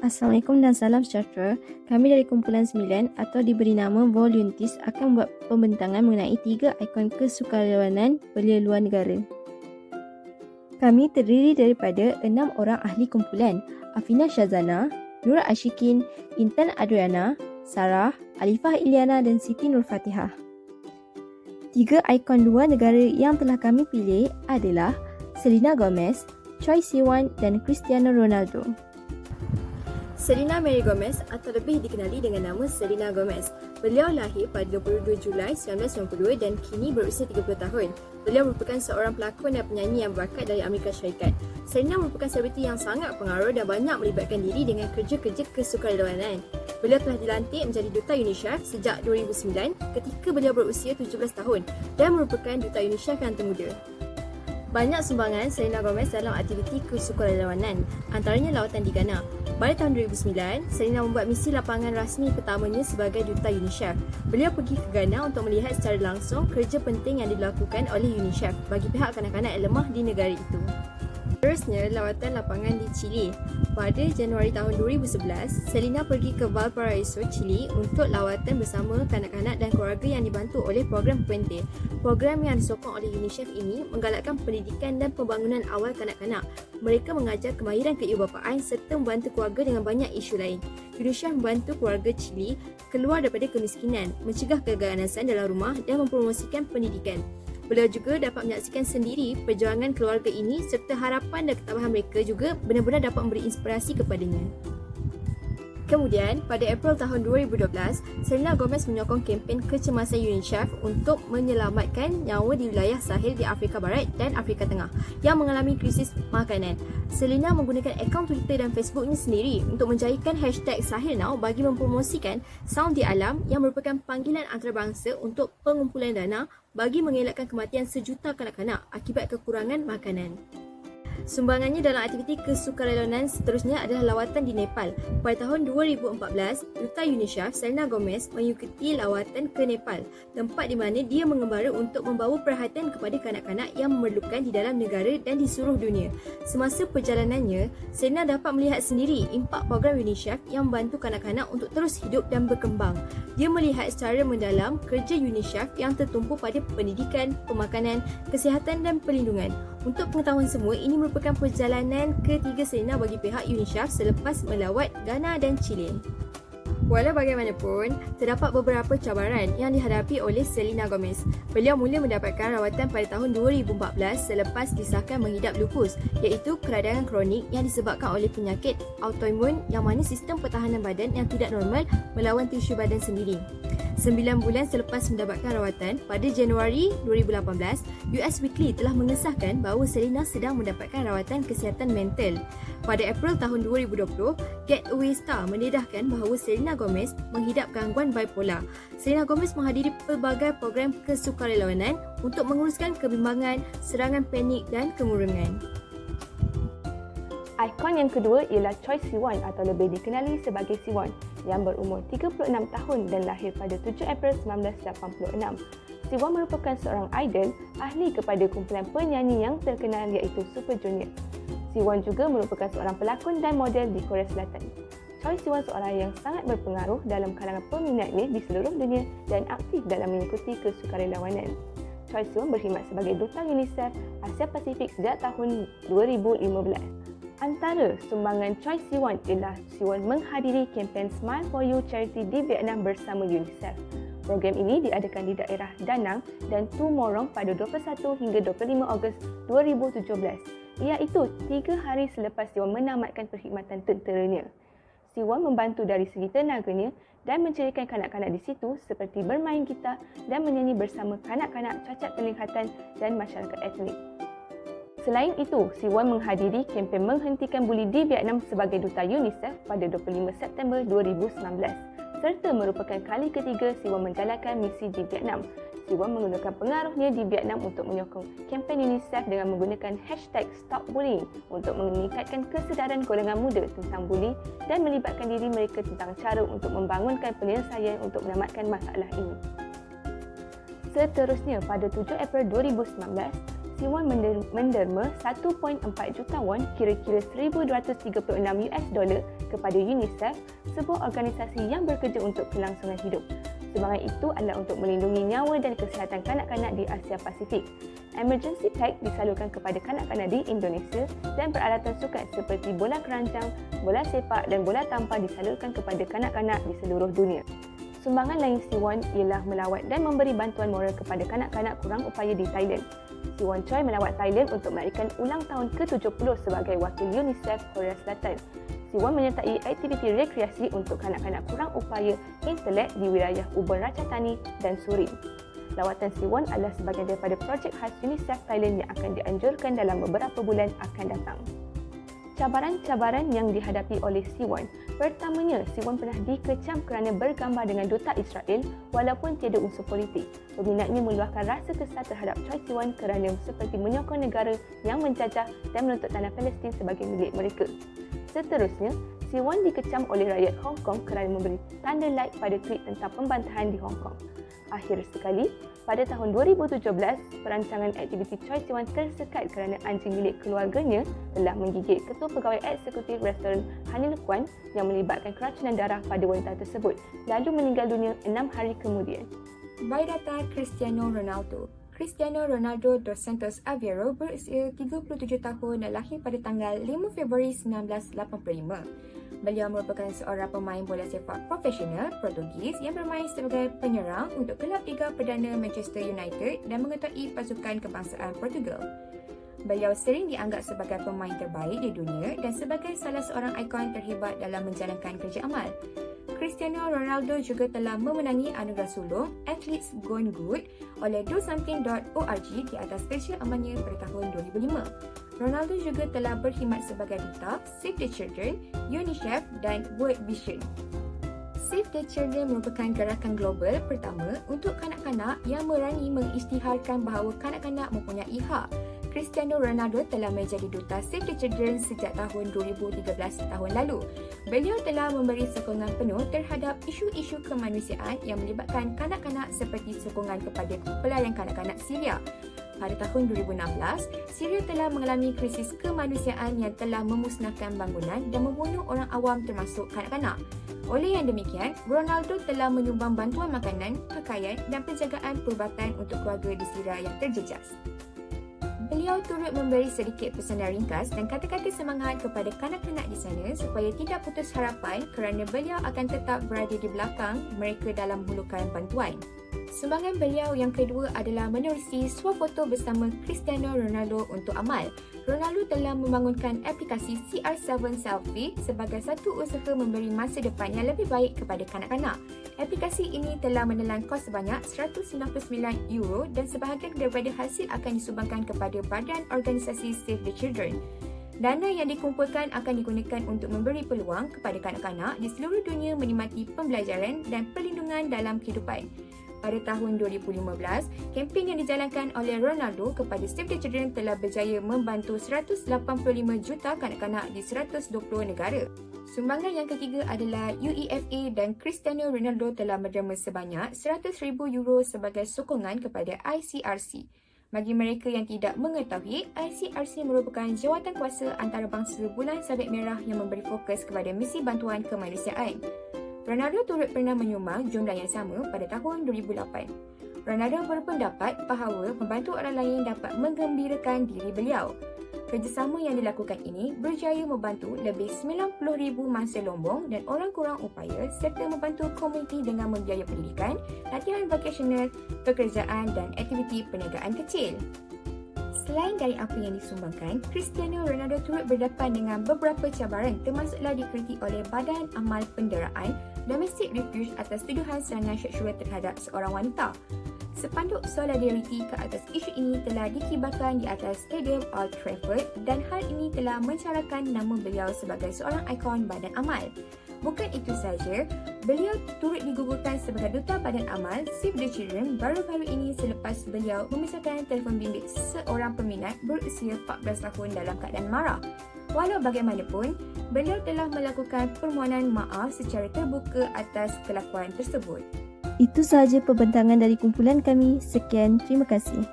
Assalamualaikum dan salam sejahtera. Kami dari kumpulan 9 atau diberi nama Volunteers akan membuat pembentangan mengenai 3 ikon kesukarelawanan belia luar negara. Kami terdiri daripada 6 orang ahli kumpulan: Afina Shazana, Nur Ashikin, Intan Adriana, Sarah, Alifah Iliana dan Siti Nur Fatihah. 3 ikon luar negara yang telah kami pilih adalah Selena Gomez, Choi Siwon dan Cristiano Ronaldo. Selena Mary Gomez atau lebih dikenali dengan nama Selena Gomez. Beliau lahir pada 22 Julai 1992 dan kini berusia 30 tahun. Beliau merupakan seorang pelakon dan penyanyi yang berbakat dari Amerika Syarikat. Selena merupakan selebriti yang sangat pengaruh dan banyak melibatkan diri dengan kerja-kerja kesukarelawanan. Beliau telah dilantik menjadi Duta UNICEF sejak 2009 ketika beliau berusia 17 tahun dan merupakan Duta UNICEF yang termuda. Banyak sumbangan Selena Gomez dalam aktiviti kesukarelawanan, antaranya lawatan di Ghana. Pada tahun 2009, Selena membuat misi lapangan rasmi pertamanya sebagai Duta UNICEF. Beliau pergi ke Ghana untuk melihat secara langsung kerja penting yang dilakukan oleh UNICEF bagi pihak kanak-kanak yang lemah di negara itu. Seterusnya, lawatan lapangan di Chile. Pada Januari tahun 2011, Selena pergi ke Valparaiso, Chile untuk lawatan bersama kanak-kanak dan keluarga yang dibantu oleh program Puente. Program yang disokong oleh UNICEF ini menggalakkan pendidikan dan pembangunan awal kanak-kanak. Mereka mengajar kemahiran keibubapaan serta membantu keluarga dengan banyak isu lain. UNICEF membantu keluarga Chile keluar daripada kemiskinan, mencegah keganasan dalam rumah dan mempromosikan pendidikan. Beliau juga dapat menyaksikan sendiri perjuangan keluarga ini serta harapan dan ketabahan mereka juga benar-benar dapat memberi inspirasi kepadanya. Kemudian, pada April tahun 2012, Selena Gomez menyokong kempen kecemasan UNICEF untuk menyelamatkan nyawa di wilayah Sahel di Afrika Barat dan Afrika Tengah yang mengalami krisis makanan. Selena menggunakan akaun Twitter dan Facebooknya sendiri untuk menjadikan hashtag #SahelNow bagi mempromosikan Saum di Alam yang merupakan panggilan antarabangsa untuk pengumpulan dana bagi mengelakkan kematian sejuta kanak-kanak akibat kekurangan makanan. Sumbangannya dalam aktiviti kesukarelawanan seterusnya adalah lawatan di Nepal. Pada tahun 2014, Duta UNICEF Selena Gomez mengikuti lawatan ke Nepal, tempat di mana dia mengembara untuk membawa perhatian kepada kanak-kanak yang memerlukan di dalam negara dan di seluruh dunia. Semasa perjalanannya, Selena dapat melihat sendiri impak program UNICEF yang membantu kanak-kanak untuk terus hidup dan berkembang. Dia melihat secara mendalam kerja UNICEF yang tertumpu pada pendidikan, pemakanan, kesihatan dan perlindungan. Untuk pengetahuan semua, ini merupakan perjalanan ketiga Selena bagi pihak UNICEF selepas melawat Ghana dan Chile. Walau bagaimanapun, terdapat beberapa cabaran yang dihadapi oleh Selena Gomez. Beliau mula mendapatkan rawatan pada tahun 2014 selepas disahkan mengidap lupus, iaitu keradangan kronik yang disebabkan oleh penyakit autoimun yang mana sistem pertahanan badan yang tidak normal melawan tisu badan sendiri. 9 bulan selepas mendapatkan rawatan, pada Januari 2018, US Weekly telah mengesahkan bahawa Selena sedang mendapatkan rawatan kesihatan mental. Pada April tahun 2020, Getaway Star mendedahkan bahawa Selena Gomez menghidap gangguan bipolar. Selena Gomez menghadiri pelbagai program kesukarelawanan untuk menguruskan kebimbangan, serangan panik dan kemurungan. Ikon yang kedua ialah Choi Siwon atau lebih dikenali sebagai Siwon yang berumur 36 tahun dan lahir pada 7 April 1986. Siwon merupakan seorang idol ahli kepada kumpulan penyanyi yang terkenal iaitu Super Junior. Siwon juga merupakan seorang pelakon dan model di Korea Selatan. Choi Siwon seorang yang sangat berpengaruh dalam kalangan peminatnya di seluruh dunia dan aktif dalam mengikuti kesukarelawanan. Choi Siwon berkhidmat sebagai Duta UNICEF Asia Pasifik sejak tahun 2015. Antara sumbangan Choi Siwon ialah Siwon menghadiri kempen Smile for You charity di Vietnam bersama UNICEF. Program ini diadakan di daerah Da Nang dan Tu Morong pada 21 hingga 25 Ogos 2017, iaitu 3 hari selepas Siwon menamatkan perkhidmatan tenteranya. Siwon membantu dari segi tenaganya dan menceriakan kanak-kanak di situ seperti bermain gitar dan menyanyi bersama kanak-kanak cacat penglihatan dan masyarakat etnik. Selain itu, Siwon menghadiri kempen menghentikan buli di Vietnam sebagai Duta UNICEF pada 25 September 2019 serta merupakan kali ketiga Siwon menjalankan misi di Vietnam. Siwon menggunakan pengaruhnya di Vietnam untuk menyokong kempen UNICEF dengan menggunakan hashtag #StopBullying untuk meningkatkan kesedaran golongan muda tentang buli dan melibatkan diri mereka tentang cara untuk membangunkan penyelesaian untuk menamatkan masalah ini. Seterusnya, pada 7 April 2019, Siwon menderma 1.4 juta won kira-kira $1,236 ke kepada UNICEF, sebuah organisasi yang bekerja untuk kelangsungan hidup. Sumbangan itu adalah untuk melindungi nyawa dan kesihatan kanak-kanak di Asia Pasifik. Emergency pack disalurkan kepada kanak-kanak di Indonesia dan peralatan sukan seperti bola keranjang, bola sepak dan bola tampar disalurkan kepada kanak-kanak di seluruh dunia. Sumbangan lain Siwon ialah melawat dan memberi bantuan moral kepada kanak-kanak kurang upaya di Thailand. Siwon Choi melawat Thailand untuk meraihkan ulang tahun ke-70 sebagai wakil UNICEF Korea Selatan. Siwon menyertai aktiviti rekreasi untuk kanak-kanak kurang upaya intelek di wilayah Ubon Ratchathani dan Surin. Lawatan Siwon adalah sebahagian daripada projek khas UNICEF Thailand yang akan dianjurkan dalam beberapa bulan akan datang. Cabaran-cabaran yang dihadapi oleh Siwon. Pertamanya, Siwon pernah dikecam kerana bergambar dengan duta Israel walaupun tiada unsur politik. Peminatnya meluahkan rasa kesal terhadap Choi Siwon kerana seperti menyokong negara yang menjajah dan menuntut tanah Palestin sebagai milik mereka. Seterusnya, Siwon dikecam oleh rakyat Hong Kong kerana memberi tanda like pada tweet tentang pembantahan di Hong Kong. Akhir sekali, pada tahun 2017, perancangan aktiviti Choi Siwon tersekat kerana anjing milik keluarganya telah menggigit ketua pegawai eksekutif restoran Hanil Kwan yang melibatkan keracunan darah pada wanita tersebut, lalu meninggal dunia 6 hari kemudian. Biodata Cristiano Ronaldo. Cristiano Ronaldo dos Santos Aveiro berusia 37 tahun dan lahir pada tanggal 5 Februari 1985. Beliau merupakan seorang pemain bola sepak profesional Portugis yang bermain sebagai penyerang untuk kelab Liga Perdana Manchester United dan mengetuai pasukan kebangsaan Portugal. Beliau sering dianggap sebagai pemain terbaik di dunia dan sebagai salah seorang ikon terhebat dalam menjalankan kerja amal. Cristiano Ronaldo juga telah memenangi anugerah sulung Athletes Gone Good oleh DoSomething.org di atas kerja amalnya pada tahun 2005. Ronaldo juga telah berkhidmat sebagai duta Save the Children, UNICEF dan World Vision. Save the Children merupakan gerakan global pertama untuk kanak-kanak yang berani mengisytiharkan bahawa kanak-kanak mempunyai hak. Cristiano Ronaldo telah menjadi duta Save the Children sejak tahun 2013 tahun lalu. Beliau telah memberi sokongan penuh terhadap isu-isu kemanusiaan yang melibatkan kanak-kanak seperti sokongan kepada pelayan kanak-kanak Syria. Pada tahun 2016, Syria telah mengalami krisis kemanusiaan yang telah memusnahkan bangunan dan membunuh orang awam termasuk kanak-kanak. Oleh yang demikian, Ronaldo telah menyumbang bantuan makanan, pakaian dan penjagaan perubatan untuk keluarga di Syria yang terjejas. Beliau turut memberi sedikit pesanan ringkas dan kata-kata semangat kepada kanak-kanak di sana supaya tidak putus harapan kerana beliau akan tetap berada di belakang mereka dalam menghulurkan bantuan. Sumbangan beliau yang kedua adalah menerusi swafoto bersama Cristiano Ronaldo untuk amal. Ronaldo telah membangunkan aplikasi CR7 Selfie sebagai satu usaha memberi masa depan yang lebih baik kepada kanak-kanak. Aplikasi ini telah menelan kos sebanyak €199 dan sebahagian daripada hasil akan disumbangkan kepada badan organisasi Save the Children. Dana yang dikumpulkan akan digunakan untuk memberi peluang kepada kanak-kanak di seluruh dunia menikmati pembelajaran dan perlindungan dalam kehidupan. Pada tahun 2015, kempen yang dijalankan oleh Ronaldo kepada Save the Children telah berjaya membantu 185 juta kanak-kanak di 120 negara. Sumbangan yang ketiga adalah UEFA dan Cristiano Ronaldo telah menderma sebanyak €100,000 sebagai sokongan kepada ICRC. Bagi mereka yang tidak mengetahui, ICRC merupakan jawatan kuasa antarabangsa Bulan Sabit Merah yang memberi fokus kepada misi bantuan kemanusiaan. Ronaldo turut pernah menyumbang jumlah yang sama pada tahun 2008. Ronaldo berpendapat bahawa membantu orang lain dapat menggembirakan diri beliau. Kerjasama yang dilakukan ini berjaya membantu lebih 90,000 mangsa lombong dan orang kurang upaya serta membantu komuniti dengan membiayai pendidikan, latihan vokasional, pekerjaan dan aktiviti perniagaan kecil. Selain dari apa yang disumbangkan, Cristiano Ronaldo turut berdepan dengan beberapa cabaran termasuklah dikritik oleh Badan Amal Penderaan Domestic Refuge atas tuduhan serangan seksual terhadap seorang wanita. Spanduk solidariti ke atas isu ini telah dikibarkan di atas Stadium Old Trafford dan hal ini telah mencarakan nama beliau sebagai seorang ikon badan amal. Bukan itu sahaja, beliau turut digugurkan sebagai duta badan amal Save the Children baru-baru ini selepas beliau memisahkan telefon bimbit seorang peminat berusia 14 tahun dalam keadaan marah. Walau bagaimanapun, beliau telah melakukan permohonan maaf secara terbuka atas kelakuan tersebut. Itu sahaja pembentangan dari kumpulan kami. Sekian, terima kasih.